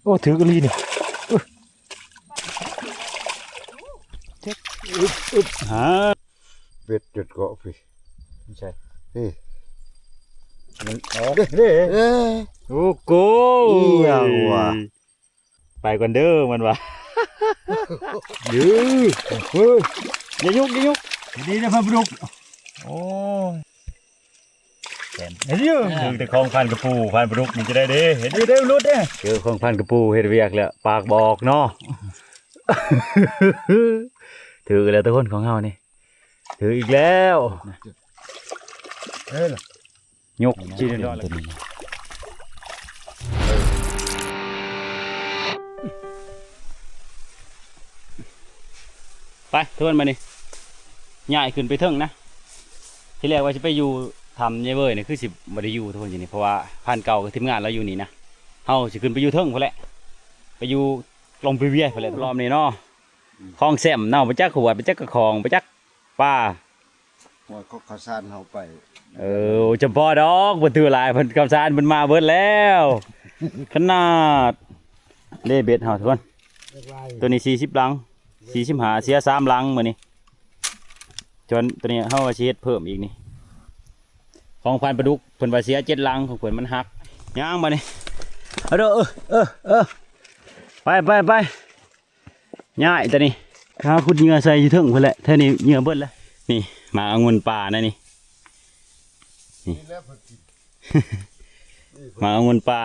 โอ้ถือกระลีนี่ฮะเป็ดจุดเกาะพี่ไม่ใช่นี่มันออกเด้โอ้โก้ไปก่อนเด้อมันวะยื้อเฮ้ยอย่ายุกดีนะพ่อปลุกโอ้เห็นยื้อถึงแต่ของพันกระปูพันปลุกมันจะได้เด้เห็นยื้อเด้รุดเด้เจอของพันกระปูเฮ็ดเวียกแล้วปากบอกเนาะถือแล้วทุกคนของเฮานี่ถืออีกแล้วยกจีนดอนตัวนี้ไปทุกคนมานี่ใหญ่ขึ้นไปเทิงนะที่แรกว่าจะไปอยู่ทำเนี่ยเว้ยนี่คือสิบ่ได้อยู่ทุกคนอย่างนี้เพราะว่าพันเก่ากับทีมงานเราอยู่นี่นะเฮาสิขึ้นไปอยู่เทิงพอแหละไปอยู่ลงไปเวียพอแหละรอบนี้เนาะคลองแซมเน่าไปจักขวดไปจักกระคองไปจักป้าว่าเขาข้าวสารเขาไปจะพอดอกบนตัวลายเพิ่นกำซานมันมาเบิดแล้วขนาดเล่เบ็ดเฮาทุกคนตัวนี้40ลัง45เสีย3ลังมื้อนี้จนตัวนี้เฮาสิเฮ็ดเพิ่มอีกนี่ของพันปลาดุกเพิ่นว่าเสีย7ลังของเพิ่นมันหักย่างมานี่เอาเด้อไปง่ายตัวนี้ข้าขุดเหงื่อใส่อยู่ถึงเพิ่นแหละเท่านี้เหงื่อเบิดแล้วนี่มาองุ่นป่านะนี่มาองุ่นป่า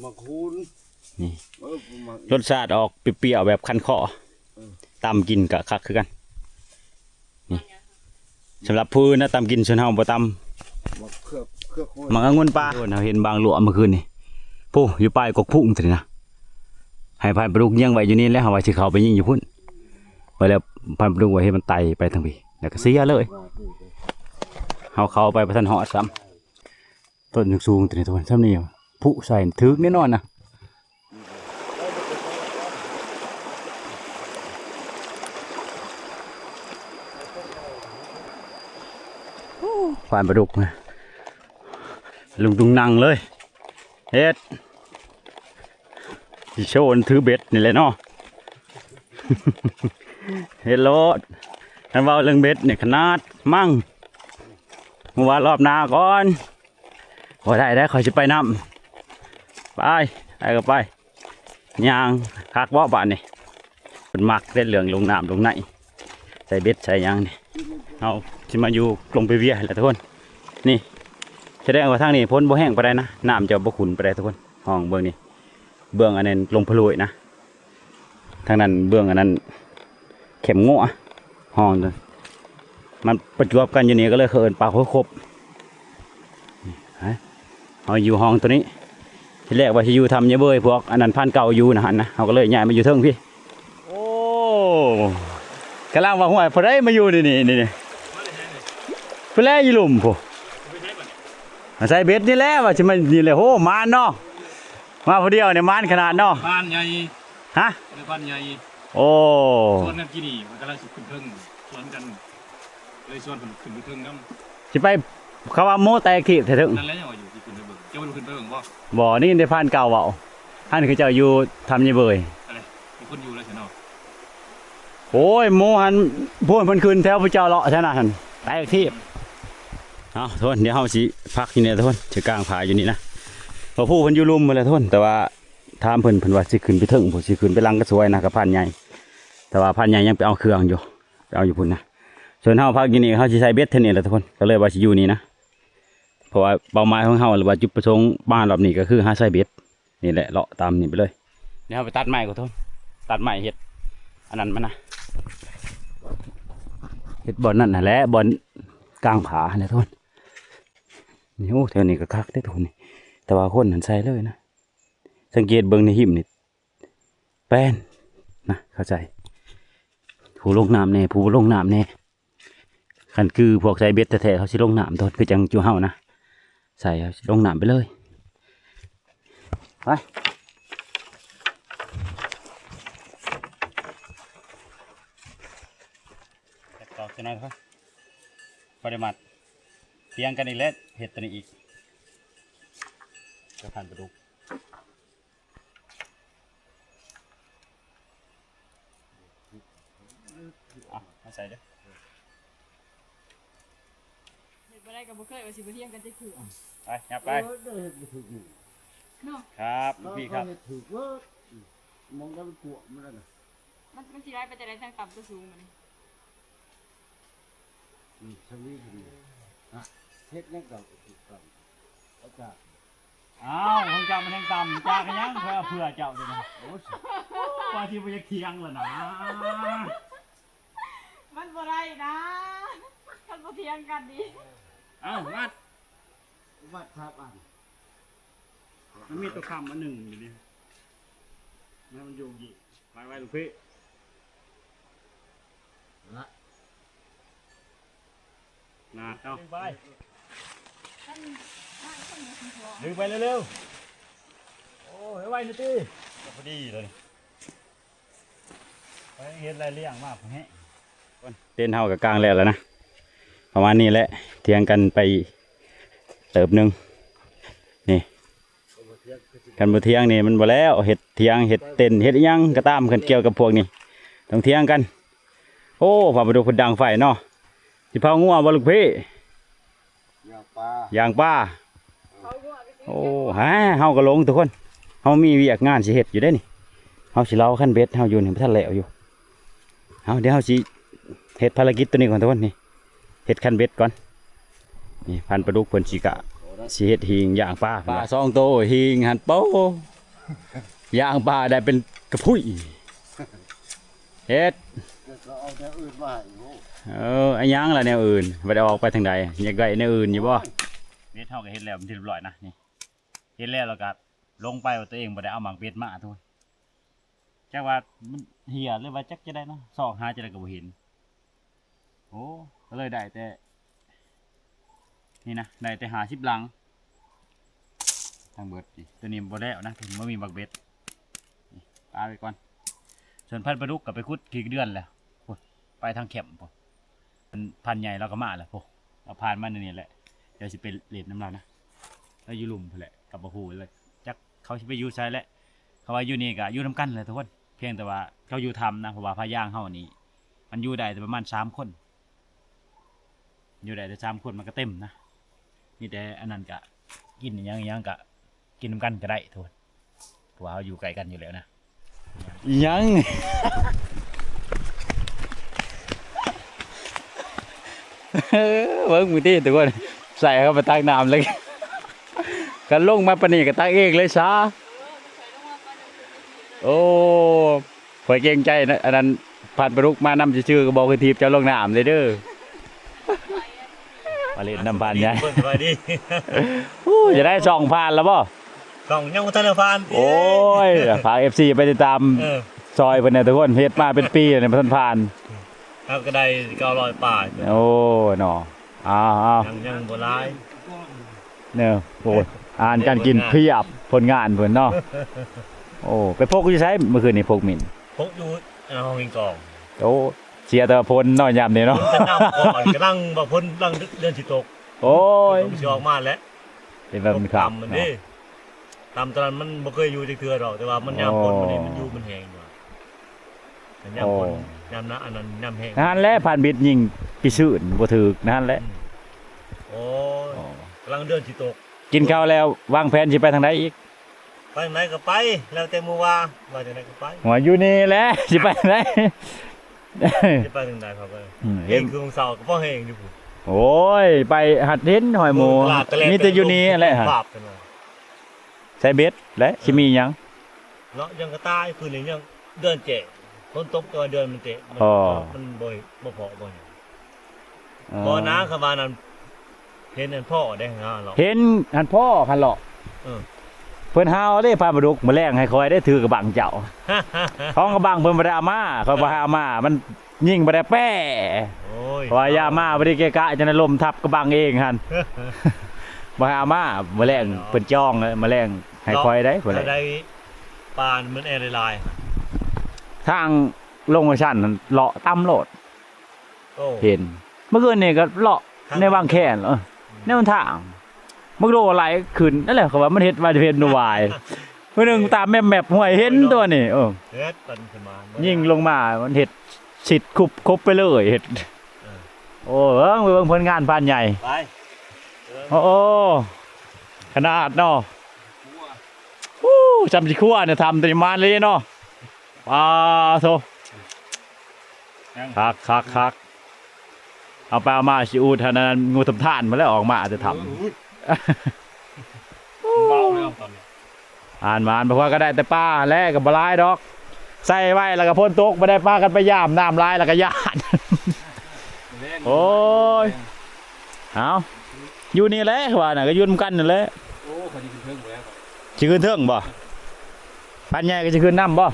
มาคูนนี่รสชาติออกเปรี้ยวๆแบบคันคอตำกินกะคักคือกันนี่สำหรับผู้นะตำกินชนเฮาบ่ตำมาองุ่นป่าเราเห็นบางหลวงเมื่อคืนนี่ผู้อยู่ปลายกกพุ่งสินะให้พันปลาดุกยิงไว้อยู่นี่แล้วเอาไว้สิเขาไปยิงอยู่พุ่นไว้แล้วพันปลาดุกไว้ให้มันไต่ไปทางพี่แล้วก็เสียเลยเขาไปประทันเหาะซ้ำต้นสูงตัวนี้ตัวซ้ำนี่ผู้ใส่ถึกแน่นอนนะพันปลาดุกนะลุงตุงนั่งเลยเฮ็ดโชว์ถือเบ็ดนี่แหละเนาะ เฮ็ดโลดท่านว่าเรื่องเบ็ดเนี่ยขนาดมั่งเมื่อวานรอบหน้าก่อนพอได้ขอจะไปน้ำไปก็ไปยางคักว่าบ้านนี่เป็นมักเล่นเหลืองลงน้ำลงไหนใส่เบ็ดใส่ยางนี่เอาที่มาอยู่ลงไปเวียแหละทุกคนนี่แสดงว่าทางนี้พ้นบ่แห้งไปได้นะน้ำจะบ่ขุ่นไปได้ทุกคนห้องเบื้องนี้เบื้องอันนั้นลงพลุยนะทางนั้นเบื้องอันนั้นเข็มโง่ห้องเลยมันประจวบกันอยู่นี่ก็เลยเขินปลาครบเอาอยู่ห้องตัวนี้ที่แรกว่าจะอยู่ทำเยอะเบยพวกอันนั้นพันเก่าอยู่นะฮะนะเขาก็เลยย้ายมาอยู่เทิงพี่โอ้กำลังว่าหัวพอได้มาอยู่นี่เพื่อแล่ยี่หลุมพอใส่เบ็ดนี่แหละว่าจะมานี่เลยโอ้มานเนาะมาพอเดียวเนี่ยมันขนาดเนาะบ้านใหญ่ฮะบ้านใหญ่โอ้ส่วนกันกี่นี่มันกำลังสุดขึ้นเทิงสวนกันเลยส่วนขึ้นไปเทิงน้ำจะไปเขาว่าโมแตกขีดเถึงนั่นแหละยังอยู่ที่ขึ้นไปเบิ่งเจ้ามันขึ้นไปเบิ่งบ่นี่ในพันเก่าเบาท่านคือเจ้าอยู่ทำยังเบยอะไรมีคนอยู่แล้วใช่ไหมโอ้ยโมหันพูดมันคืนแถวพระเจ้าเลาะใช่ไหมท่านแตกขีดเอาทุกคนเดี๋ยวเฮาสิพักที่นี่ทุกคนจะกลางผาอยู่นี่นะพอพูดมันอยู่ลุ่มมาเลยทุกคนแต่ว่าถามเพิ่นว่าสิขึ้นไปถึงผมสิขึ้นไปลังก็สวยนะกับพันใหญ่แต่ว่าพันใหญ่ยังไปเอาเครื่องอยู่ไปเอาอยู่พุ่นนะส่วนเฮาพักอยู่นี่เฮาสิใช้เบ็ดเท่านี้แหละทุกคนก็เลยว่าสิอยู่นี่นะเพราะว่าเป้าหมายของเฮาหรือว่าจุดประสงค์บ้านรอบนี้ก็คือหาใช้เบ็ดนี่แหละเลาะตามนี่ไปเลยเดี๋ยวเฮาไปตัดไม้ก่อนทุกคนตัดไม้เฮ็ดอันนั้นมันนะเฮ็ดบ่อนนั่นน่ะแหละบ่อนกลางผาเนี่ยทุกคนนี่โอ้แถวนี้ก็คักได้ทุกคนนี่แต่ว่าคนหันใส่เลยนะสังเกตเบิ่งในหิมนี่แป้นนะเข้าใจผู้ลงน้ำแน่ผู้ลงน้ำแน่ขันคือพวกใส่เบ็ดแท้ๆเขาสิลงน้ำตอนคือจังจูเฮานะใส่ลงน้ำไปเลยไปต่อจะน้อยครับปริมาตรเพียงกันอีกแล้วเห็ดตัวนี้อีกจะผ่านประตู มาใส่เด้อ เฮ็ดบ่ได้ก็บ่เคยว่าสิบ่เที่ยงกันจักเทื่อ ไปยับไป เด้เฮ็ดบ่ถูกนี่ เนาะ ครับพี่ครับ เฮ็ดถูกเว้ยมองได้มันกลัวมันนั่นน่ะ มันสิได้ไปแต่ได้ทางต่ำตัวสูงมันนี่ สวีทนี่ฮะเฮ็ดยังก็ถูกต้องอาจารย์ อ้าวของเจ้ามันแทงต่ำจ้ากันยังเพื่อเจ้าเลยนะ โอ้ย ว่าที่ไปเทียงแล้วนะ มันบ่ได้นะมันบ่เที่ยงกันดิ เอ้าวัด วัดทับอัน มันมีตัวคำอันหนึ่งอยู่นี่แม่มันโยงยีไว้ลูกพี่ ละ นาเอ้าไป ท่านท่านคนนี้สิพอ ดึงไปเร็วๆโอ้ยไว้หน่อยตีพอดีเลยไปเห็นอะไรเลี้ยงมากผมแฮะเต้นเฮากับกลางแล้วนะประมาณนี้แหละเทียงกันไปเติบหนึ่งนี่กันบ่เทียงนี่มันบ่แล้วเห็ดเทียงเห็ดเต้นเห็ดอิหยังก็ตามกันเกี่ยวกับพวกนี้ต้องเทียงกันโอ้พาไปดูคนดังไฟเนาะสิพางัวบ่ลูกพี่ ยาปลา ย่างป้า เขาก็ว่าไปสิ โอ้ฮะเฮาก็ลงทุกคนเฮามีเวียกงานสิเฮ็ดอยู่ได้นี่เฮาสิเล่าขั้นเบ็ดเฮาอยู่นี่บ่ทันแล้วอยู่เฮาเดี๋ยวเฮาสิเฮ็ดภารกิจตัวนี้ก่อนทุกคนนี่เฮ็ดขั้นเบ็ดก่อนนี่พันปลาดุกเพิ่นสิกะสิเฮ็ดหิงย่างปลาปลา2โตหิงหันโป้ย่างปลาได้เป็นกระพุ้ยเฮ็ด เดี๋ยวเราเอาแนวอื่นมาให้โอ้ อันยังล่ะแนวอื่นบ่ได้ออกไปทางใดอยากได้แนวอื่นอยู่บ่เบ็ดเฮาก็เฮ็ดแล้วมันเรียบร้อยนะนี่เฮ็ดแล้วแล้วก็ลงไปว่าตัวเองบ่ได้เอาหมากเบ็ดมาทุกคนจักว่ามันเหี่ยหรือว่าจักจะได้เนาะซอกหาจะได้ก็บ่เห็นโอ้ก็เลยได้แต่นี่นะได้แต่50หลังทางเบิดนี่ตัวนี้บ่ได้เอานะถึงบ่มีหมากเบ็ดนี่ปาไปก่อนส่วนพันธุ์ปลาดุกก็ไปขุดกี่เดือนแล้วโอ้ยไปทางแคมป์พุ่นมันพันธุ์ใหญ่เราก็มาแล้วพวกเราผ่านมาในนี่แหละเดี๋ยวสิไปเล่นน้ำเรานะแล้วอยู่หลุมพุ่นแหละกับบ่ฮู้เลยจักเขาสิไปอยู่ไสแหละเขาว่าอยู่นี่ก็อยู่นํกันเลยทุกคนเพียงแต่ว่าเขาอยู่ทำนะเพราะว่าพาย่างเฮานี่มันอยู่ได้แต่ประมาณ3คนอยู่ได้แต่3คนมันก็เต็มนะมีแต่อันนั้นก็กินอิหยังก็กินนํกันก็ได้ทุกคนเพราะว่าเฮาอยู่ไกลกันอยู่แล้วนะยัง เบิ่งมือที่ทุกคนใส่เข้าไปตักน้ำเลย กันลงมาปานนี้ก็ตักเองเลยซะโอ้ข่อยเกรงใจนะอันนั้นผ่านปลุกมานำชื่อๆก็บอกคือทีบเจ้าลงน้ำเลยเด้อมาเล่นน้ำผ่านใหญ่ สบายดี โอ้ยจะได้2ผ่านแล้วบ่ ต้องยังบ่ทันได้ผ่าน โอ้ยฝาก FC ไปติดตาม เออ ซอยเพิ่นน่ะทุกคนเฮ็ดมาเป็นปีแล้วเนี่ยบ่ทันผ่าน ครับก็ได้900ป่า โอ้เนาะอ้าว ยังบ่หลาย ๆเนี่ยโอ้ยอ่านการกินเพียบผลงานเพิ่นเนาะโอ้ไปพกอยู่ไสเมื่อคืนนี่พกหมิ่น พกอยู่ห้องกินกอง โอ้เสียแต่พลเนาะยามนี้เนาะ จะนั่งก่อนกำลังบ่พ้นกำลังเดือนสิตก โอ้ย ผมสิออกมาแล้ว เป็นแบบนี้ครับ ตำมันดิตำตอนนั้นมันบ่เคยอยู่จักเทื่อดอกแต่ว่ามันยามฝนมันนี่มันอยู่มันแห้งอยู่แต่ยามฝนยามนะอันนั้นยามแห้ง นั่นแหละผ่านบิดยิงปีซื่นบ่ถึกนั่นแหละ โอ้ยกำลังเดือนสิตก กินข้าวแล้ววางแผนสิไปทางใดอีก ไปไหนก็ไปแล้วแต่มือว่าจังไดก็ไป หัวอยู่นี่แหละ สิไปทางใด จะไปทางใดครับ เห็ เห็ น นคือของเสาก็บ่แห้งอยู่พุ่น โอ้ยไปหัดเห็นหอยหมู ตลาดตะแล มีแต่อยู่นี่แหละฮะ บาปกันว่า ใส่เบ็ดและสิมีหยัง เนาะยังก็ตายคืนนี้ยังเดือนเจฝนตกตัวเดือนมันเตะมัน อ๋อ มันบ่พอบ่หยังบ่นะคำว่านั้นเห็นอันพ่อได้หาหรอก เห็นหันพ่อหันหลอก เออ เพิ่นหาเอาได้พามาดุกมาแลงให้คอยได้ถือกระบังเจ้าของกระบังเพิ่นบ่ได้เอามาคอยบ่ให้เอามามันยิงบ่ได้แป้ โอ้ย ว่ายามาบ่ได้เกะกะจะได้ลมทับกระบังเองหั่นบ่ให้เอามามาแลงเพิ่นจ้องเลยมาแลงให้คอยได้เพิ่นแหละ ได้ปานเหมือนแอร์ลาย ทางลงมาชั้นนั่นเลาะต่ำโลด โอ้ เห็น เมื่อคืนนี่ก็เลาะในวางแคนในหนทางมันโดอะไรขึ้นนั่นแหละเขาว่ามันเฮ็ดว่าจะเฮ็ดนวายเมื่อนึงตามแมปห้วยเห็นตัวนี่เฮ็ดปันขึ้นมา ยิงลงมามันเฮ็ด ฉิดคุบไปเลยเห็ดโอ้เบิ่งผลงานพันใหญ่ ไป โอ้ขนาดเนาะอู้จำสิขั้วเนี่ยทำแต่มาเลยเนาะปลาโซคักเอาไปเอามาชิอูทานันงูทำท่านมาแล้วออกมาอาจจะทำ เบาเลยตอนนี้ อ่านมาบอกว่าก็ได้แต่ป้าแลกกับบลายดอกใส่ไว้แล้วก็พ่นตกไม่ได้ป้ากันไปย่ามน้ำลายแล้วก็ย่าน โอ้ยเอาอยู่นี่แหละว่าน่ะก็ยุ่นกันนั่นแหละ โอ้คนนี้ขึ้นเทิงหมดแล้ว จะขึ้นเทิงบ่ปันใหญ่ก็จะขึ้นน้ำบ่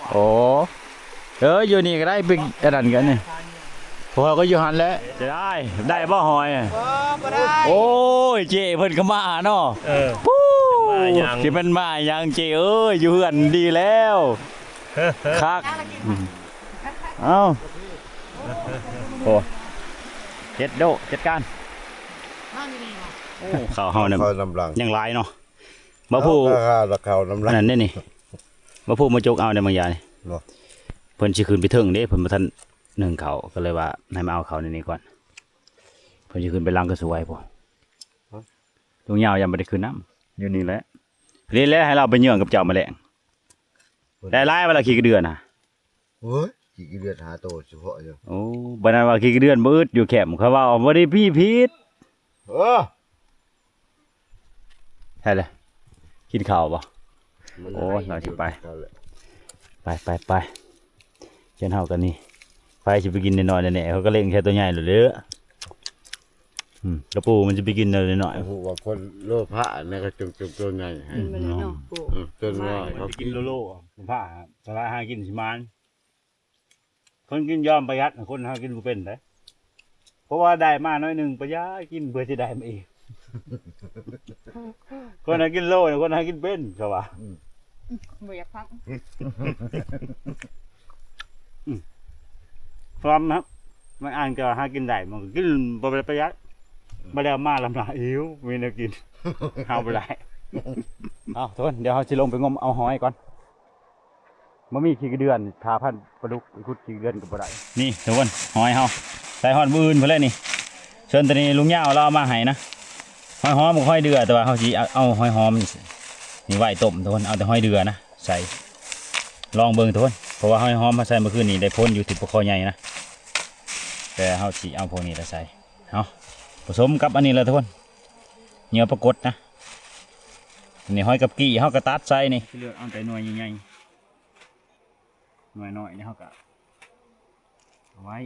โอ้อยู่นี่ก็ได้เป็นอันนั้นกันนี่พอก็อยู่หันแล้วจะได้บ่หอยโอ้ยเจเพิ่นก็มาเนาะ ปู้ที่มันมาอย่างเจเอ้ยอยู่เฮือนดีแล้วคักเอ้าโอ้เจ็ดโดจัดการโอ้ข้าวเฮาเนี่ย เขาน้ำลัง ยังหลายเนาะบ่ผู้ ราคาน้ำลั อั ง นนั้นนี่บ่ผู้มาจกเอาในบางอย่างนี่ บ่ เพิ่นสิขึ้นไปเทิงเด้เพิ่นบ่ทันหนึ่งเขาก็เลยว่าให้มาเอาเขาในนี้ก่อนเพิ่นสิขึ้นไปลังก็สวยพ่อลุงยาวยังบ่ได้ขึ้นน้ำอยู่นี่แหละนี่แหละให้เราไปเยื่องกับเจ้าแมลงได้หลายเวลาขี้กระเดือนน่ะ โอ้ยกี่เดือนหาโตเฉพาะอยู่ โอ้บ่นั้นว่าขี้กระเดือนบ่อึดอยู่แคมป์เขาว่าบ่ได้พี่พิษ ใช่เลยกินข้าวบ่ โอ้ยเราสิไป ไปเช่นเฮากันนี่ไฟสิไปกินน้อยๆแน่ๆเขาก็เล่นแค่ตัวใหญ่เลยเด้อกระปูมันจะไปกินน้อย โอ้โหว่าคนโลภะนี่ก็จงตัวใหญ่ให้ มันเลยเนาะปู ตัวน้อย ๆ เขา กินโลๆผ้าสลายหากินสิมานคนกินยอมประหยัดคนหากินบ่เป็นเด้เพราะว่าได้มาน้อยหนึงประหยัดกินเพื่อสิได้มาอีก คนหากินโลคนหากินเป็นเขาว่า บ่อยากพัก พร้อมนะครับมันอ่านก็หากินได้มันก็กินบ่ได้ประหยัดบ่ได้เอามาลำหนาหิวมีแนวกิน เอาบ่ได้เอาทุกคนเดี๋ยวเฮาสิลงไปงมเอาหอยก่อนบ่มีขี้กระเดือนทาพันปลาดุกขุดขี้กระเดือนก็บ่ได้นี่ทุกคนหอยเฮาใส่ฮอดมื้ออื่นพุ่นแหละนี่เชิญตอนนี้ลุงย่าวเราเอามาให้นะหอยหอมกับหอยเดือแต่ว่าเฮาสิเอาหอยหอมนี่ไว้ต้มทุกคนเอาแต่หอยเดือนะใส่ลองเบิ่งทุกคนเพราะว่าหอยหอมมาใส่เมื่อคืนนี้ได้พ้นอยู่ที่ปลาคอใหญ่นะแต่เฮาสิเอาพวกนี้แล้วใส่เอาผสมกับอันนี้เลยทุกคนเหนียวปรากฏนะนี่หอยกับกี้เฮาก็ตัดใส่นี่เลือกเอาแต่หน่วยใหญ่ๆหน่วยน้อยนี่เฮาก็เอาไว้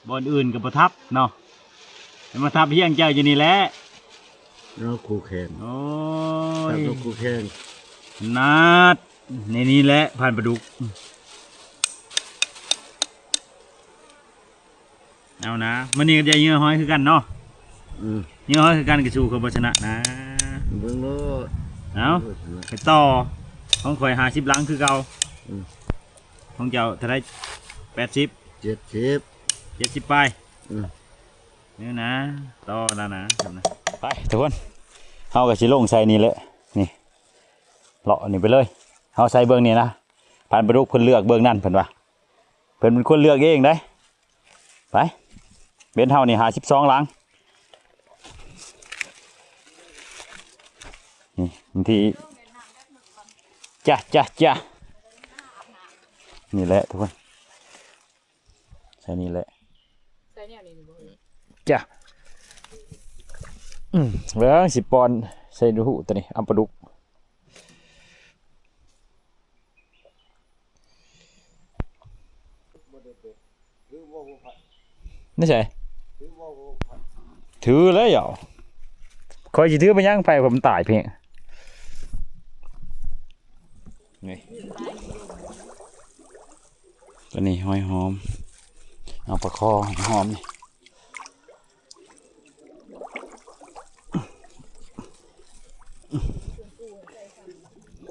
บอนอื่นกับประทับเนาะประทับเฮียงเจ้าอยู่นี่แหละ น้องคูแข่ง โอ้ แต่ ย น้องคูแข่ง นัดในนี้แหละผ่านปลาดุกเอานะมันนี่ก็จะเยื่อหอยคือกันเนาะเยื่อหอยคือกันกับชูเขาบชนะนะ เบิ่งโลด เอาไปต่อของข่อย50 หลังคือเก่าของเจ้าเท่าไร80 70ไปนี่นะต่อแล้วนะไปทุกคนเอากับชิลงใส่นี่เลยนี่เลาะนี่ไปเลยเอาใส่เบื้องนี้นะผ่านปลาดุกเพิ่นเลือกเบื้องนั่นเพิ่นว่าเพิ่นเป็นคนเลือกเองได้ไปเบนเฮานี่52 หลังนี่บางทีจ้ะนี่แหละทุกคนใส่นี่แหละ ใส่แนวนี้บ่ จ้ะเบิ่ง10 ปอนด์ใส่ดูหูตัวนี้เอาปลาดุกนี่ใช่ถือแล้วเหรอคอยสิถือไปย่างไปผมตายเพียงนี่ตัวนี้หอยหอมเอาปลาคอหอมนี่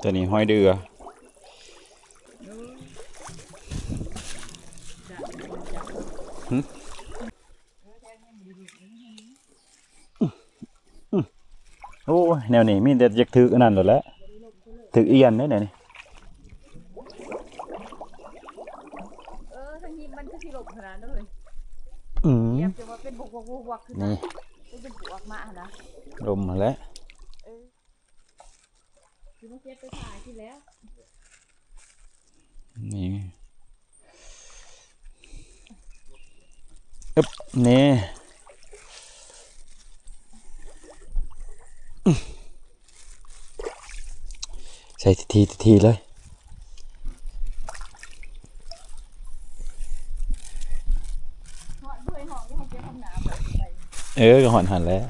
ตัวนี้ห้อยเดือหึโอ้ยแนวนี้มีแต่จะถืออันนั้นหมดแล้วถือเอียนได้ไหนนี่ ทางนี้มันก็สิหลบขนาดนั้นเลย อืม เตรียมจะว่าเป็นบวกขึ้น นี่ เป็นบวกมานะ ลมมาแล้ว คือมาเก็บไปถ่ายที่แล้ว นี่อึ๊บนี่ใส่ทีเลย หอดด้วยหอดที่เขาเก็บทำน้ำแบบไป ก็หอนหันแล้ว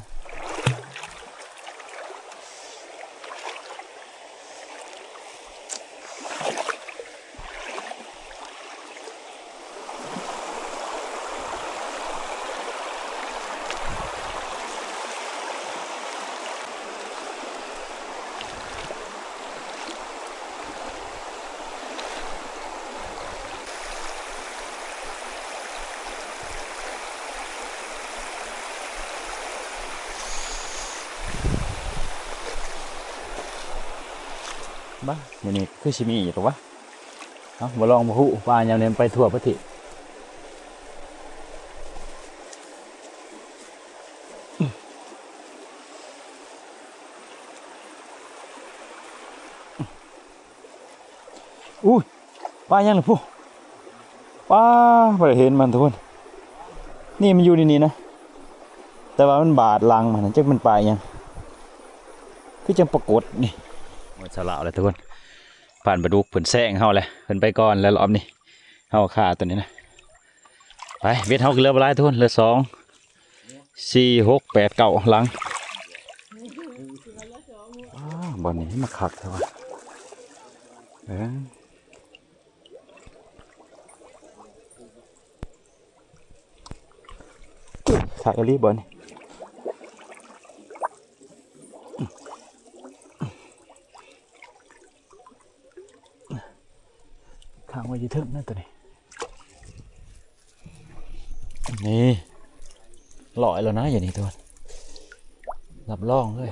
บ้าเดี๋ยวนี้คือชิมีอีกหรอวะเอามาลองมาหูปลาอย่างนี้ไปทั่วประเทศอุ้ยปลายังหรือผู้ปลาไม่ได้เห็นมันทุกคนนี่มันอยู่ในนี้นะแต่ว่ามันบาดลังมันจักมันปลายังคือจังปรากฏนี่หมดสละเลยทุกคนผ่านปลาดุกเพิ่นแซงเฮาเลยเพิ่นไปก่อนแล้วรอบนี้เฮาฆ่าตัวนี้นะไปเบ็ดเฮาคือเรือบ่หลายทุกคนเรือ2 4 6 8 9หลังบ่อนนี้มาคักเท่าว่าคักอีหลีบ่อนนี่ข้างไว้อยืดถึงนั่นตัวนี้นี่ลอยแล้วนะอย่างนี้ตัวรับรองเลย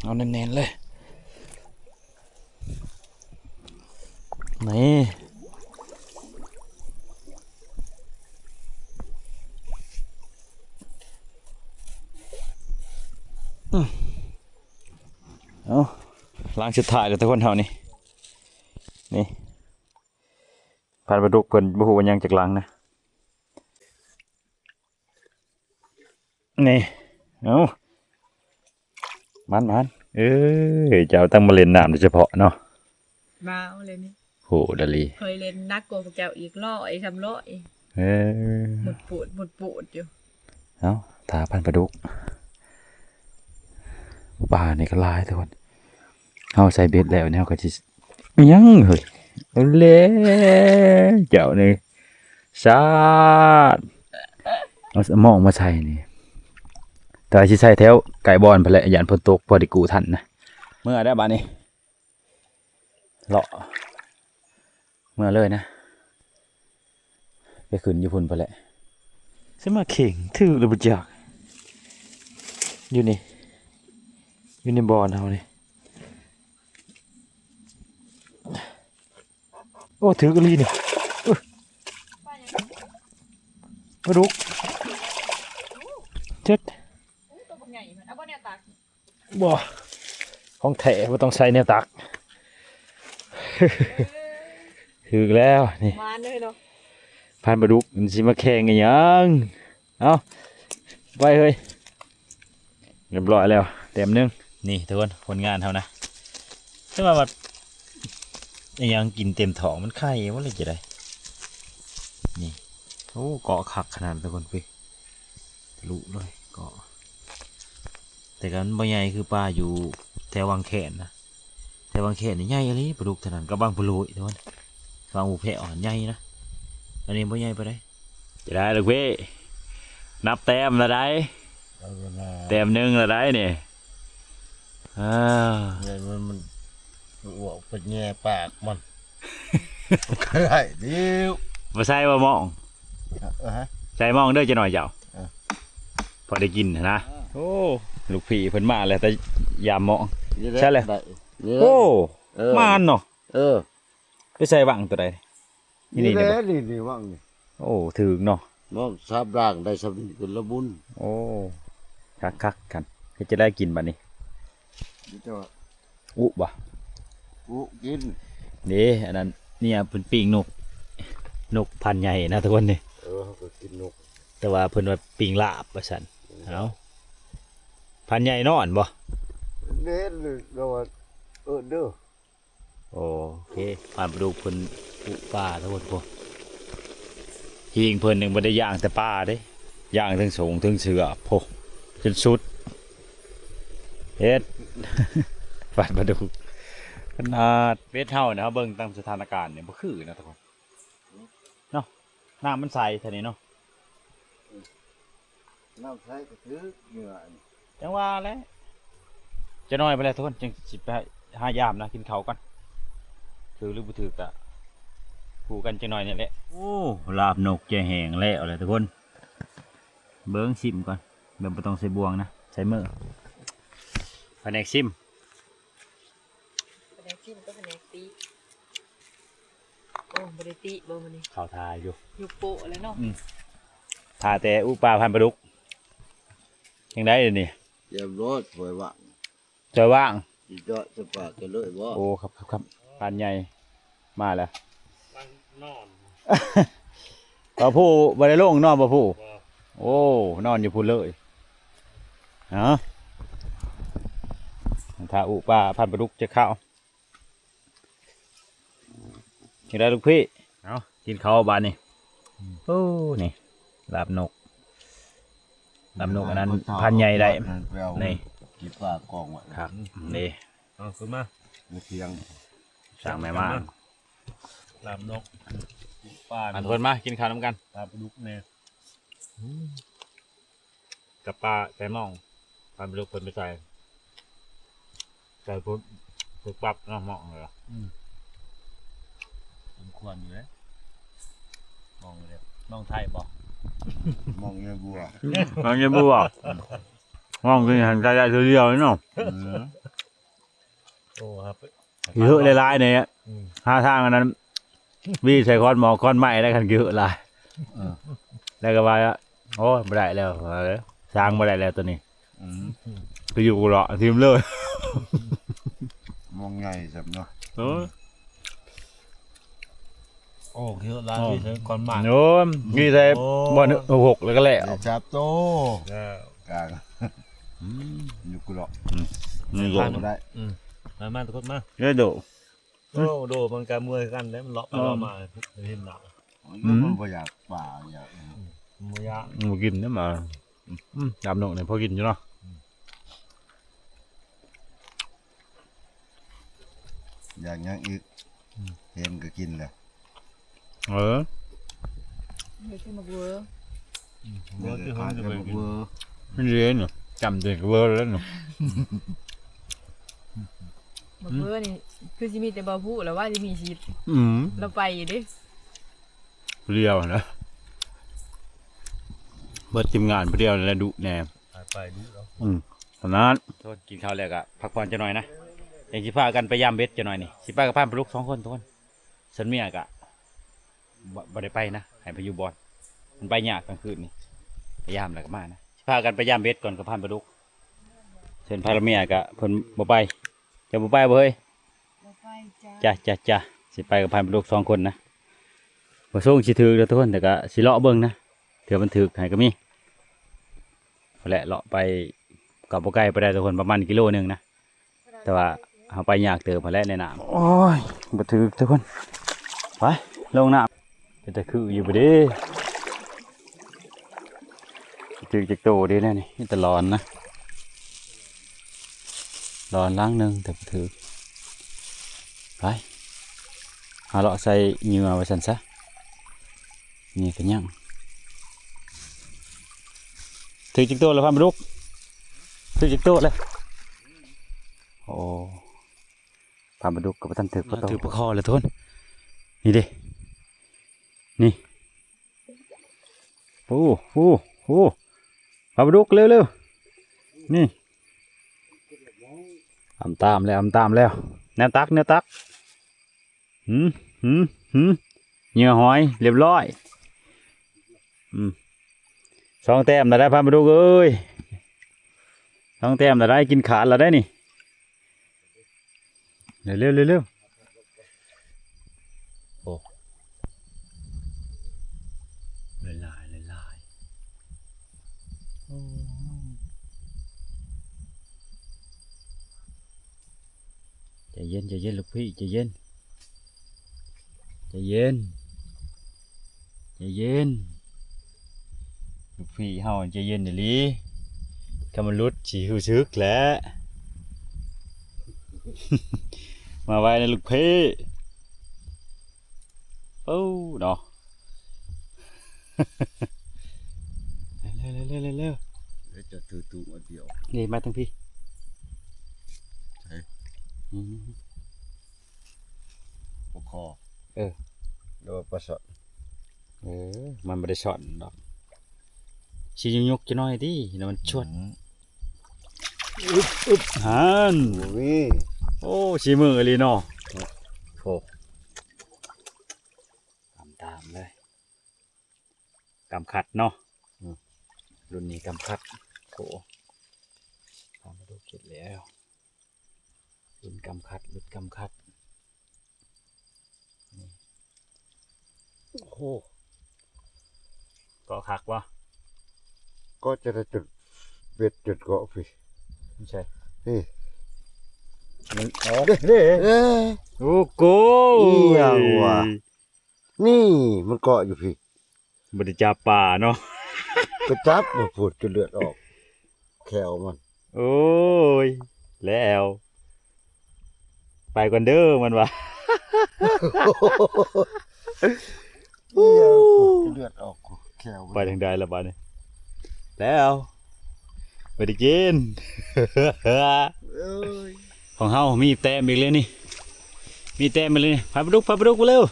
เอาแน่นๆเลยนี่เอาล้างชุดถ่ายกับทุกคนเท่านี้นี่ผ่านปลาดุกเพิ่นบ่ฮู้ว่าหยังจากหลังนะนี่เอามันเจ้าตั้งมาเล่นน้ำโดยเฉพาะเนาะ มาเอาเลยนี่ โหดาลี เคยเล่นนักกว่าพวกแก้วอีก100 หมดปูดอยู่ เอาถาพันปลาดุกปลานี่ก็ลายทุกคนเอาใส่เบ็ดแล้วเนี่ยก็จะยังเฮ้ยเอาเล่เจ้านี่ซาดเอาสมองมาใส่นี่แต่ที่ใส่แถวไก่บอลไปแหละยานพนตกพอไดิกูทันนะเมื่อได้บ้านนี้เลาะเมื่อเลยนะไปขึ้นอยู่พุ่นไปแหละสมาเข่งถือหรือบุจักอยู่นี่อยู่ในบอลเอาเลยโอ้ถือกระลีนี่ปลาดุกเจ็ด ตัวบางใหญ่มันเอาบ่เนี่ยตัก บ่ของแถว่าต้องใช้แนวตัก ถือแล้วนี่ มาเลยเนาะ พันปลาดุกมันสิมาแข่งกันยังเอาไปเฮ้ยเรียบร้อยแล้วเต็มนึงนี่ทุกคนผลงานเท่านะถ้ามาแบบยังกินเต็มท้องมันไข่ว่าเลยจะได้นี่โอ้เกาะคักขนาดทุกคนพี่ลุเลยเกาะแต่กันบ่ใหญ่คือปลาอยู่แถววังแขนนะแถววังแขนนี่ใหญ่อะไรปลาดุกเท่านั้นก็บางปลาโลยทุกคนบางหูแพะอ่อนใหญ่นะอันนี้บ่ใหญ่ไปได้จะได้หรือเว้ยนับแต้มละได้แต้มหนึ่งละได้เนี่ย เนี่ยมันอ้วกเป็นแง่ปากมัน ก็ได้เดี๋ยว มาใส่ว่ามอง ฮะ ใส่มองเด้อจะหน่อยเจ้า เออ พอได้กินนะโอ้ลูกพี่เพิ่นมาแล้วแต่ยามมอง ใช่เลย ได้นี่ โอ้ เออ มานเนาะ เออ ไปใส่บังตัวใดนี่ นี่ นี่ แห เด้อ ละนี่นี่ว่างนี่ โอ้ถึงเนาะ มองซับร่างได้ซับนี่เป็นละบุญ โอ้คักกันเฮ็ดจะได้กินบัดนี้ นี่จะว่า อุบ่ กูกิน นี่อันนั้นเนี่ยเพิ่นปิ้งนกพันธุ์ใหญ่นะทุกคนนี่ เออเขาก็กินนก แต่ว่าเพิ่นว่าปิ้งลาบว่าซั่นเอาพันธุ์ใหญ่นอนบ่ เน้นเลยเราว่าเด้อ โอเคผ่านไปดูเพิ่นปุป่าทุกคนพวกหิงเพิ่นหนึ่งบ่ได้ย่างแต่ป่าเด้ย่างทั้งสงทั้งเสือพวกจนสุดเฮ็ด ผ่านมาดูขนาดเวทเฮานะเบิ่งตามสถานการณ์เนี่ยบ่คือนะทุกคนเนาะน้ำมันใสเท่านี้เนาะ น้ำใช้ก็ถือเหงื่อนี่ จังว่าแหล้วจะน้อยไปแล้วทุกคนจังสิไปหายามนะกินข้าวก่อนถือหรือบ่ถือกะผูกันจังหน่อยนี่แหละโอ้ลาบนกแจแห้งแล้วเลยทุกคนเบิ่งชิมก่อนเบิ่งบ่ต้องใส่บวงนะใส่มือแผนกชิม แผนกชิมก็แผนกตีโอ้บริติบ่มันนี่ ข้าวทาอยู่ อยู่โปะเลยเนาะ ทาแต่อุปลาพันปลาดุกยังได้เลยนี่ เรียบร้อยสวยว่าง จอยว่าง อีเจาะจะปากกันเลยบ่ โอ้ครับพันใหญ่มาแล้ว มันนอน ปลาผู้บริโลงนอนปลาผู้โอ้นอนอยู่พูนเลยเนาะถ้าอุปลาพันปลาดุกจะเข้ากินได้ลูกพี่เอากินข้าวบานนี่โอ้นี่ลาบนกลาบนกอันนั้นพันใหญ่ได้นี่ กี่ปากกองไว้ ครับนี่ เอาขึ้นมา ในเทียง สั่งแม่มา ลาบนกปลา อันทนมากินข้าวน้ำกัน ปลาปลาดุกเนี่ย กับปลาแซลมอนปลาไปลูกคนไปใส่ใส่ปุ๊บปุ๊บปั๊บเนาะเหมาะเลย สมควรอยู่เลย มองเลยมองไทยบอก มองเงี้ยบัว มองยังบัวมองคือหันใจได้ทีเดียวเนาะ โอ้ครับ เยอะหลายๆเนี่ยห้าทางอันนั้นวิ่งใส่คอนหมอคอนไม้ได้กันเยอะหลายแล้วก็ว่าโอ้ไม่ได้แล้วสร้างไม่ได้แล้วตัวนี้คืออยู่หรอทีมเลย มองไงสับเนาะ โอ้เยอะร้านที่ใช้ก้อนหมาก โน้มนี่ใส่บอลหกแล้วก็แล้ว จับโต แล้ว กลางอยู่กุหลาบ นี่ ก ก็ ลางได้ มาทุกคนมา เยอะดู โอ้โดมันการมวยกันแล้วมันเลาะไปเลาะมาเห็นหนัก มันบ่อยากป่าอยาก มวยะ มากินเนี่ยมาดำหนกเนี่ยพอกินอยู่เนาะ อยากยังอีกเห็นก็กินแหละ ไม่ใช่มาเวอร์ เมื่อที่เขาจะไปกิน ไม่เรียนเนาะจำเด็กเวอร์แล้วเนาะ มาเวอร์นี่คือสิมีแต่บ่พูดแล้วว่าสิมีชีวิตเราไปอยู่ดิ เรียวนะเบิดทีมงานเรียวแล้วดุแน่ ไปดูแล้ว ตอนนั้นโทษกินข้าวแล้วก็พักผ่อนจะหน่อยนะเองสิพากันไปยามเบ็ดจะหน่อยนี่สิพากับพานปลุก2 คนทุกคนฉันเมียกะบ่ได้ไปนะให้ไปอยู่บอนมันไปยากกลางคืนนี่ไปยามแล้วก็มานะสิพากันไปยามเบ็ดก่อนกับพานปลุกเชิญพาเมียกะเพิ่นบ่ไปจะบ่ไปบ่เฮ้ย เราไปจ้า จ้าสิไปกับพานปลุก2 คนนะบ่ส่งสิถือเด้อทุกคนแต่ก็สิเลาะเบิ่งนะเถื่อมันถือให้ก็มีเอาแหละเลาะไปกับบ่ไกลไปได้ทุกคนประมาณกิโลนึงนะแต่ว่าเอาไปยากเติบพอแล้วในน้ำโอ้ยบ่ถือทุกคนไปลงน้ำเป็นตะคืออยู่บ่เด้ถือจักโตเด้แน่นี่มีแต่ร้อนนะร้อนล้างหนึงแต่บ่ถือไปหาเลาะใส่เหงื่อไว้ซั่นซะนี่ก็ยังถือจักโตแล้วพามาลุกถือจักโตเลย โอ้ปลาดุกกับท่านถือปลาถือปลาคอเลยทุนนี่ดินี่โอ้โหโอ้ปลาดุกเร็วเร็วนี่อำตามแล้วแนวตักเหยื่อหอยเรียบร้อยสองแต้มได้ปลาดุกเอ้ยสองแต้มได้กินขาดแล้วได้นี่เร็วโอ้ลายโอ้ใจเย็นลูกพี่ใจเย็นลูกพี่เฮาใจเย็นดิลีกำมันรุดฉีหูซึกแหละ มาไว้ในลูกพี่โอ้ดอกเร็ว จะถือตู้เดียว นี่มาทั้งพี่ ปกคอ เออ แล้วปลาสด มันไม่ได้ช็อตดอกชิยกจะน้อยดิแล้วมันชวดฮัน โอ้ย โอ้ชีมือเลยเนาะโอ้ตามเลยกำขัดเนาะรุ่นนี้กำขัดโอ้ทำมาดูเก็บแล้วรุ่นกำขัดโอ้โหก็คักวะ ก็จะได้จุดเบ็ดจุดเกาะพี่ ไม่ใช่ นี่ มันอ๋อเด้ โอ้โห อย่างวะ นี่มันเกาะอยู่พี่ บริจาป่าเนาะ กระจับมาพูดจนเลือดออกแขวมัน โอ้ยแล้ว ไปก่อนเด้อมันวะ เหี้ยพูดจนเลือดออกแขวมัน ไปทางใดละบ้านนี่แล้วไปได้กิน เอ้ย ของเฮามีแต้มอีกเลยนี่มีแต้มอีกเลยนี่พาปลาดุกไปเร็ว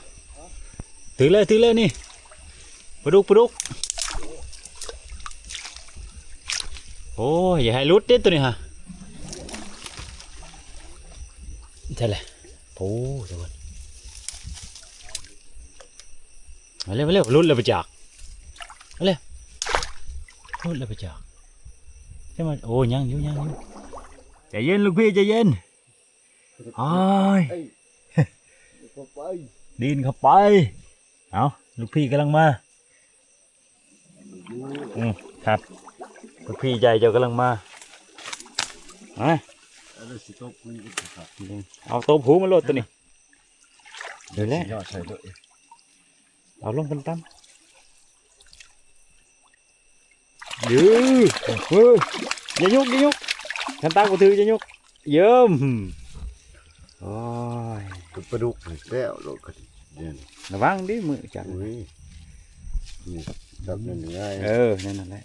ถือเลยนี่ปลาดุกโอ้ยอย่าให้หลุดเด็ดตัวนี้ฮะใช่เลยโอ้สวัสดีมาเร็วลุดเลยไปจากมาเร็วลุดเลยไปจากใช่ไหมโอ้ยังอยู่ใจเย็นลูกพี่ใจเย็นไอ้ ก็ไป ดินเข้าไปเอาลูกพี่กำลังมาครับลูกพี่ใหญ่เจ้ากำลังมาเอา แล้วสิต้องคุยกันครับ เอาโต๊ะผูมาโหลดตัวนี้เดี๋ยวแหละ ยอดใส่ด้วย เอาลงตั้มยื้ออย่ายกขันตากูถืออย่ายกเยิ้มโอ้ย กับปลาดุกแล้วโลกกันเนี่ย ระวังดิมือจับ อุ้ยนี่จับนั่นง่าย นั่นแหละ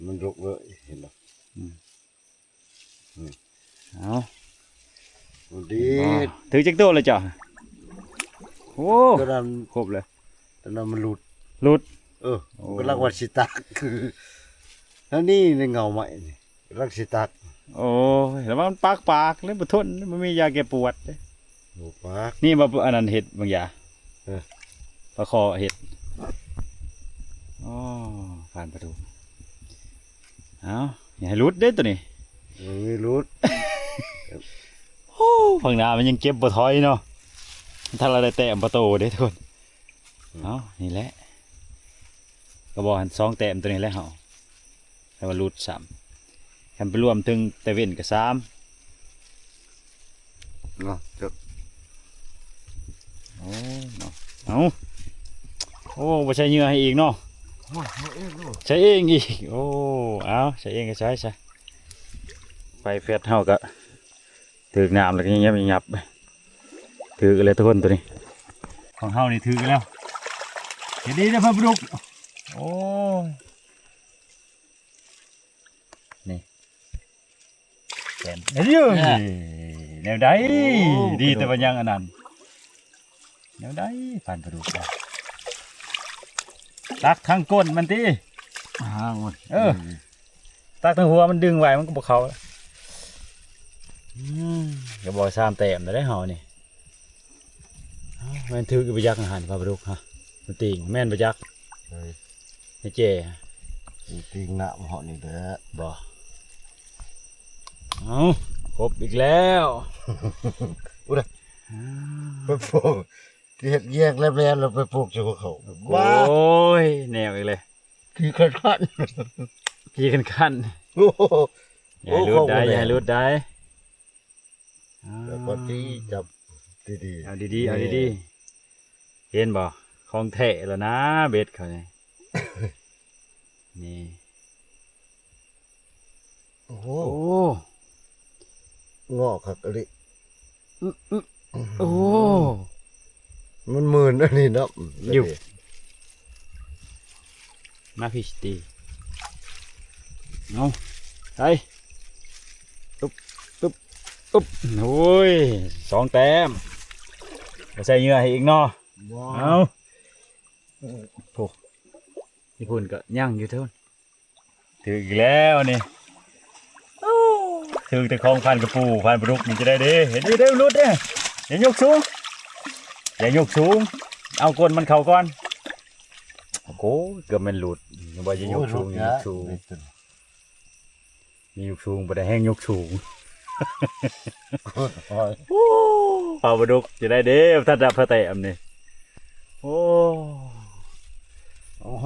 มันลุกเลยเห็นหรอ เอา มันดี ถือจักรโตเลยจ้ะโอ้ ก็นั้น ครบเลย ตอนนั้นมันหลุด หลุด ก็รักวัดสิตักคือแล้วนี่ในเงาใหม่นี่รักสิตัก โอ้ยแล้วมันปากเลยบ่ทนมันมียาแก้ปวดเด้ โอ้ปาก นี่มาอันนั้นเห็ดบางอย่าง เออ ปลาคอเห็ดอ๋อผ่านประตูเอาอย่าให้หลุดเด้ตัวนี้ มันไม่หลุด โอ้ฝั่งหน้ามันยังเก็บบ่ถอยเนาะถ้าเราได้แต้มประตูเด้ทุกคนเอานี่แหละก็บอกหัน2แต้มตัวนี้แหละเฮาให้ว่าหลุด3คันไปรวมถึงแต่เว้นก็3 เนาะจะ โอ้เนาะเอาโอ้บ่ใช้เหงื่อให้อีกเนาะใช้เองอีกโอ้เอาใช้เองก็ใช้ซะไปเฟสเฮาก็ถือน้ำแล้วก็ยับถือกันเลยทุกคนตัวนี้ของเฮานี่ถือกันแล้วเห็นดีนะพ่อปลุกโอ้นี่ แต้มเอ้ยแนวใดดีแต่ว่ายังอันนั้นแนวใดผ่านกระดูกได้ตักทั้งก้นมันติ ห่างมัน ตักทั้งหัวมันดึงไว้มันก็บ่เข้าก็บ่3แต้มได้เฮานี่แม่นถืออยู่บ่ยักอาหารพาปดุกฮะมันติงแม่นบ่ยัก เฮ้ย ให้เจ ตีงหน้าเหาะนี่แหละ บ่เอาครบอีกแล้ว ไปปลูกที่เฮ็ดแยกแล้วเราไปปลูกอยู่กับเขา โอ้ยแนวอีกเลย ที่คันคัน พี่กันคัน โอ้โห อย่าให้รุดได้อย่าให้รุดได้ แล้วก็ที่จับดี เอาดีๆเอาดีๆเห็นบ่ของแท้แล้วนะเบ็ดเขานี่นี่ โอ้โห โอ้ งอกคักอะไร โอ้ มันหมื่นอันนี้เนาะ อยู่ มาพี่สตีเอาไปตุ๊บตุ๊บตุ๊บโอ้ย2 แต้มมาใส่เหงื่อให้อีกเนาะ ว้า เอา ว โอ้ญี่ปุ่นก็ย่างอยู่เท่านั้นถืออีกแล้วนี่ถือแต่ของพันกระปูพันปลาดุกมันจะได้เด้เห็นดิเด้รุดเด้อย่ายกสูงอย่ายกสูงเอาก้นมันเข่าก่อนโอ้โหเกือบมันหลุดว่าจะยกสูงอย่ายกสูงมียกสูงบ่ได้แห้งยกสูงปลาปลาดุกจะได้เด้ถ้าดับพระเตะมนี่โอ้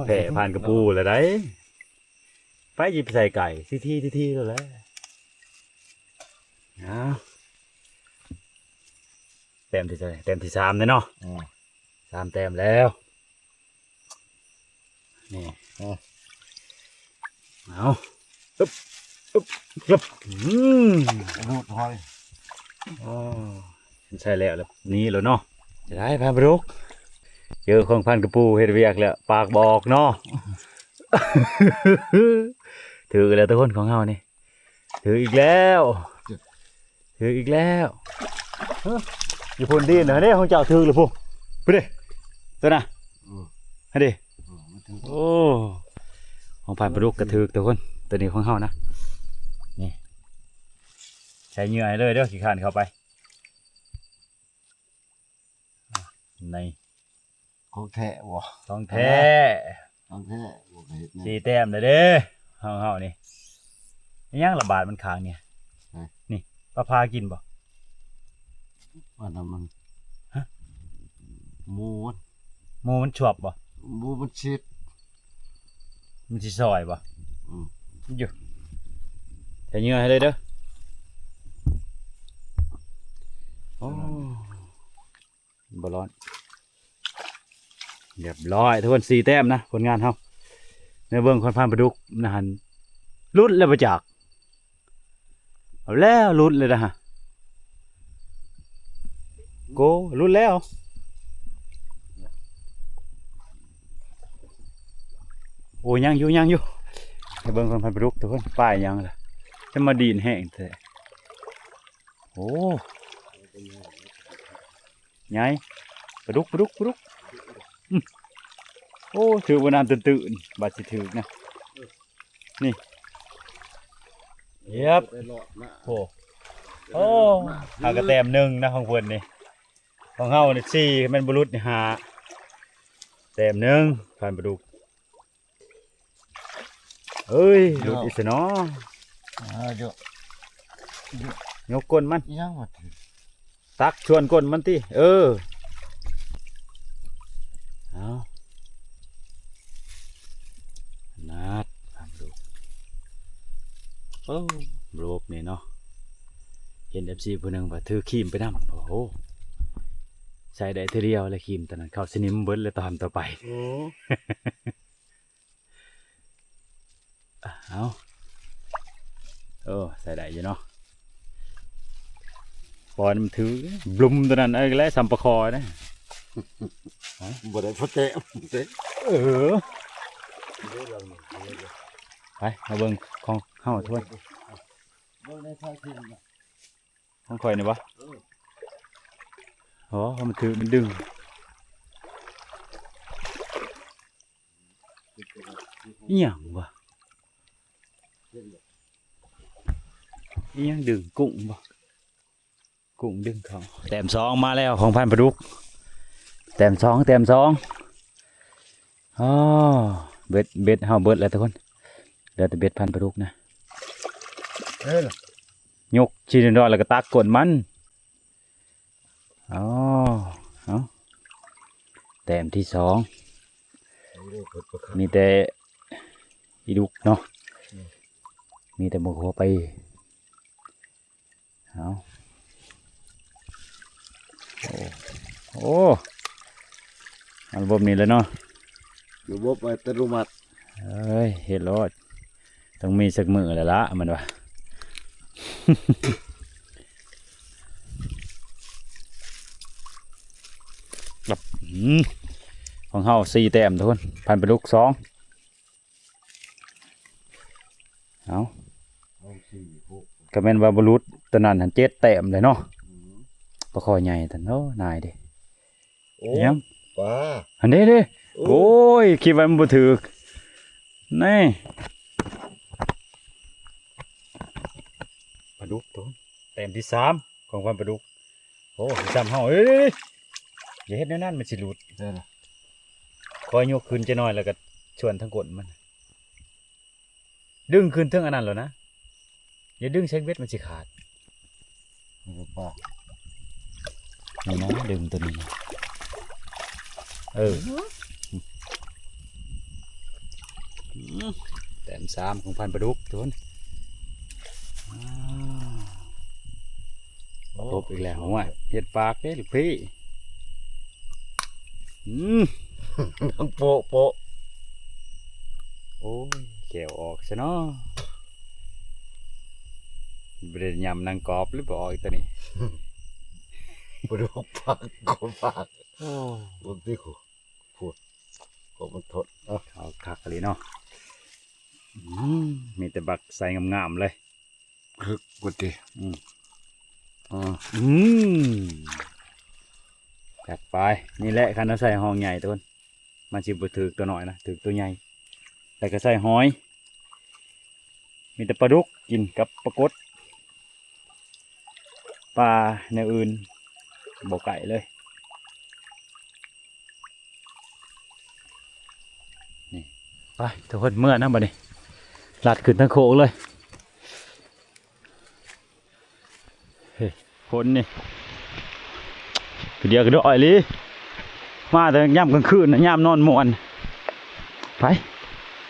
แผ่ผ่านกระปูแล้วได้ไปหยิบใส่ไก่ที่แล้วแหละเอาแต้มที่เท่าไหร่แต้มที่3เลยเนาะ3 แต้มแล้วนี่เอาอึ๊บอึ๊บรูดหอย อ๋อใช่แล้วนี่แล้วเนาะจะได้พันปลาดุกเจอของพันกระปูเฮ็ดเวียกแล้วปากบอกเนาะ ถือแล้วทุกคนของเฮานี่ถืออีกแล้วถืออีกแล้วอยู่พุ่นดินเหรอเนี่ยของเจ้าถือหรือพุ่นไปดิตัวน่ะให้ดิโอ้ของผ่านปลาดุกกระถือทุกคนตัวนี้ของเฮานะนี่ใช้เหงื่อให้เลยเด้อขี้ข้านเข้าไปใน ของแท้บ่ ท้องแท้ ของแท้บ่เฮ็ด 4 แต้มเลยเด้อเฮานี่ยังระบาดมันค้างเนี่ยนี่ปลาพากินบ่ ว่านั้นมัน ฮะ หมู หมูมันชวบบ่ หมูมันชิด มันสิซอยบ่ อืม อยู่ใส่เหงื่อให้เลยเด้อโอ้บ่ร้อนเรียบร้อยทุกคน4 แต้มนะผลงานเฮาในเบิ่งคนพานปลาดุกนะหันรุดแล้วบ่จากเอาแล้วรุดเลยนะฮะโกรุดแล้วโอ้ยังอยู่ในเบิ่งคนพานปลาดุกทุกคนป้ายยังล่ะจะมาดีนแห้งแท้โอ้ไงปลาดุกโอ้ถือบนน้ำตื่นบาดสิถือนะนี่เย็บ ไปเลาะนะ โอ้หากระแตม1นะของเพิ่นนี่ของเฮานี่4แม่นบ่รุดนี่5แต้ม1ผ่านปลาดุกเอ้ยรุดอีซะเนาะ เดี๋ยวย กก้นมัน ยังว่าถือ ตักชวนก้นมันติเอานัดผ่านปลาดุกโอ้โลกนี่เนาะเห็น FC ผู้หนึงว่าถือครีมไปนำโอ้โหใส่ได้ทีเดียวเลยครีมตอนนั้นเข้าสนิมเบิดเลยตอนต่อไปเอาใส่ได้อยู่เนาะปอนมันถือบลุมตัวนั้นไอ้แล้วสัมปะคอนะ บ่ได้พอแตะเด้ ไปมาเบิ่งของเฮาทวน บ่ได้ใช้ทิ้งนะ ของข่อยนี่บ่อ๋อมันถือมันดึงอีหยังวะอีหยังดึงกุ้งบ่กุ้งดึงเขาแต้มสองมาแล้วของพันประดุกแต้มสองอ๋อเบ็ดเฮาเบิดแล้วทุกคนเหลือแต่เบ็ดพันประดุกนะ ล่ะ ยกชีนดอนแล้วก็ตักกดมันอ๋อเอาแต้มที่สองมีแต่อีดุกเนาะมีแต่หมกหัวไปเอาโอ้อันระบบนี้แล้วเนาะ ระบบอัตโนมัติ เอ้ยเฮ็ดรอดต้องมีสักมือแล้วละมันวะ แบบของเฮา4 แต้มทุกคนพันประดุก2เอา เอา4 6 ก็แม่นว่าบรุษตอนนั้นหัน7 แต้มเลยเนาะปลาคอใหญ่ท่านโอ้นายเด้ โอ้ ยัง ปลา อันนี้เด้โอ้ยคิดว่ามันบ่ถูกนี่ปลาดุกตัวแต้มที่3ของพันปลาดุกโอ้จำเฮาเอ้ยอย่าเฮ็ดแนวนั้นมันสิหลุด ได้ล่ะ คอยยกขึ้นจะน้อยแล้วก็ชวนทั้งกดมัน ดึงขึ้นทั้งอันนั้นแล้วนะอย่าดึงใช้เวทมันสิขาด นี่ปลา นี่นะดึงตัวนี้นะแต้ม3ของพันปลาดุกทุกคนครบอีกแล้วว่ะเห็ดปากเด้ลูกพี่ทั้งโปะโปะ โอ้ยแขวออกซะเนาะบ่ได้ยำนางกรอบหรือบ่อีกตัวนี้ ปลาดุกปากก็ปาก โอ้ บางทีพูดก็มันทด เอาคักเลยเนาะมีแต่บักใส่งามๆเลย คึกกว่าติ จัดไปนี่แหละคันเราใส่ห้องใหญ่ต้นมันสิบ่ถือตัวน้อยนะถือตัวใหญ่แต่ก็ใส่หอย มีแต่ปลาดุกกินกับปลากดปลาแนวอื่นบ่ไก่เลยนี่ไปทุกคนเมื่อนะบัดนี้ลัดขึ้นทั้งโคกเลยเฮ้ยคนนี่คือเดียวก็ดอยเลยมาแต่ย่ำกลางคืนนะย่ำนอนม่วนไป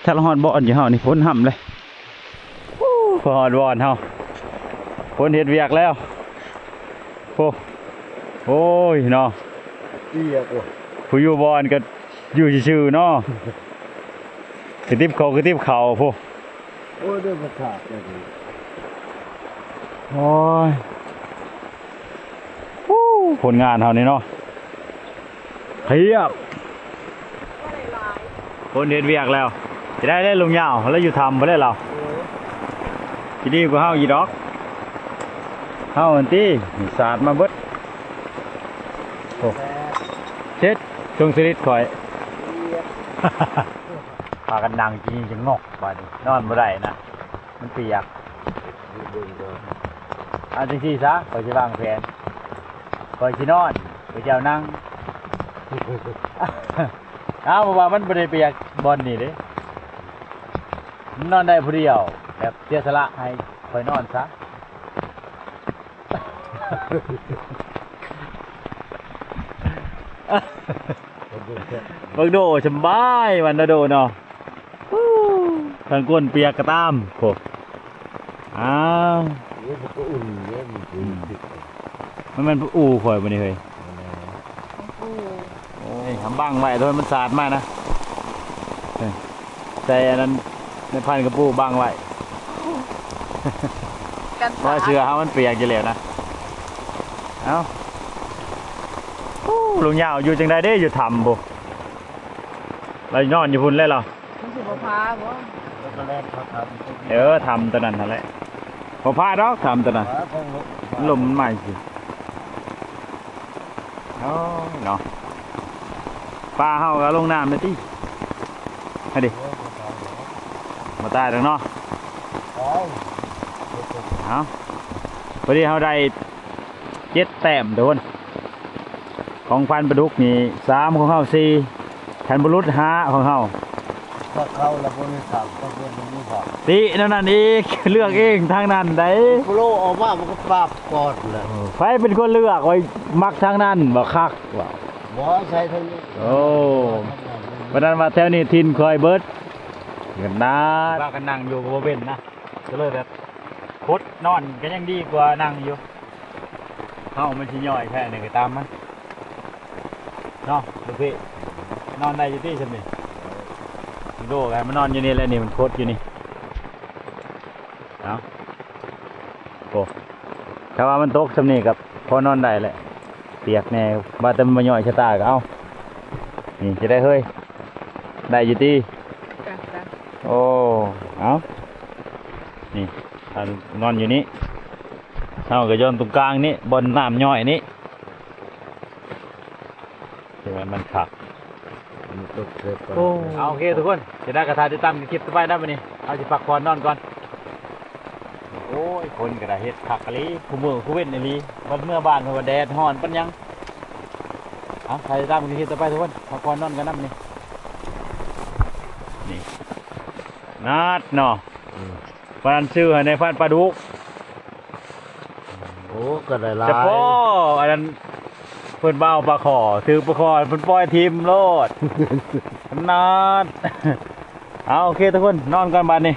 ถ้าเราหอดบ่อนอยู่เฮานี่พ้นห่ำเลยพอหอดบ่อนเฮาพ้นเฮ็ดเวียกแล้วโอ้ยเนาะ เตี้ยกว่า ผู้อยู่บ่อนก็อยู่ชื่อๆเนาะกระติบเขากระติบเข่าพวก โอ้ยได้มาขาดเลยดิ โอ้ยผลงานเฮานี่เนาะเฮียบคนเฮ็ดเวียกแล้วจะได้ลงยาวแล้วอยู่ทำบ่ได้เราที่ดีกว่าเฮาอีดอกเฮาอันตี้มีศาสตร์มาเบิดโอ้เช็ดช่วงสลิดข่อย พากันนั่งกินจังงอกบาดนี้นอนบ่ได้นะมันเปียกเอาจังซี่ซะข่อยสิวางแผนข่อยสินอนข่อยสิเอานั่ง เอาเพราะว่ามันบ่ได้เปียกบอนนี่เด้มันนอนได้ผู้เดียวแบบเสียสละให้ข่อยนอนซะ บักโดสบายวันนะโดเนาะทางก้นเปียกกระตามโผอ้าว นี่มันก็อุ่นเนี่ยมันอุ่นดิ มันอู่ข่อยบ่นี่เฮ้ย โอ้ โอ้ยทำบ้างไว้โดนมันสาดมากนะใส่อันนั้นในพันกระปูบ้างไว้ กัน ว่าเชื่อเฮามันเปียกจะเหลวนะเอ้าลุงยาวอยู่จังไดเด้อยู่ถ้ำบ่เรานอนอยู่พุ่นเลยเหรอ มันสิบ่พาบ่ แล้วก็แล่นเขาทำ ทำตอนนั้นนั่นแหละ พอพาดอกทำแต่น่ะ ฟ้าของ ลมมันใหม่สิโอ้ยเนาะปลาเฮาก็ลงน้ำเลยติให้ดิมาตายแล้วเนาะเอาพอดีเฮาได้7 แต้มโดนของพันปลาดุกนี่3ของเฮา4คันบุรุษ5ของเฮา ถ้าเข้าแล้วบ่มีผักก็เพิ่นบ่มีผัก ตินั่นอีก เลือกเองทางนั้นได้ โปโลออกมามันก็ปราบก่อนแหละ ไฟเป็นคนเลือกไว้มักทางนั้นบ่คักว่า บ่ใช้เท่านี้ โอ้วันนั้นมาแถวนี้ทินคอยเบิดกันนาว่ากันนั่งอยู่บ่เป็นนะก็เลยแบบพดนอนก็ยังดีกว่านั่งอยู่เฮามันสิย่อยแค่นี้ก็ตามมันเนาะลูกพี่นอนได้อยู่ที่ซั่นนี่โดกันมันนอนอยู่นี่แหละนี่มันโคตรอยู่นี่เอาโอ้ถ้าว่ามันตกซั่นนี่กับพอนอนได้แหละเปียกแน่ว่าแต่มันมาย่อยชะตาก็เอานี่จะได้เฮ้ยได้อยู่ที่ จ้ะจ้ะ โอ้เอานี่ถ้านอนอยู่นี่เอาก็ย้อนตรงกลางนี่บนน้ำย่อยนี่ใช่ไหมมันขัก มันตกเกิด เอาโอเคทุกคนจะได้กระทาติดตามคลิปต่อไปนะวันนี้เอาสิพักผ่อนนอนก่อนโอ้ยคนกระดาเฮ็ดขักกะลีคู่มือคู่เว้นอีหลีวันเมื่อบ้านเพราะว่าแดดฮ้อนปัญญังเอาใครติดตามคลิปต่อไปทุกคนพักผ่อนนอนกันนะวันนี้นี่นัดเนาะฟันซื้อให้ในฟันปลาดุก โอ้ก็ได้หลาย จะพ่ออันนั้นเพิ่นเบาปลาขอถือปลาขอเพิ่นปล่อยทีมโลด นอนเอาโอเคทุกคนนอนกันบัดนี้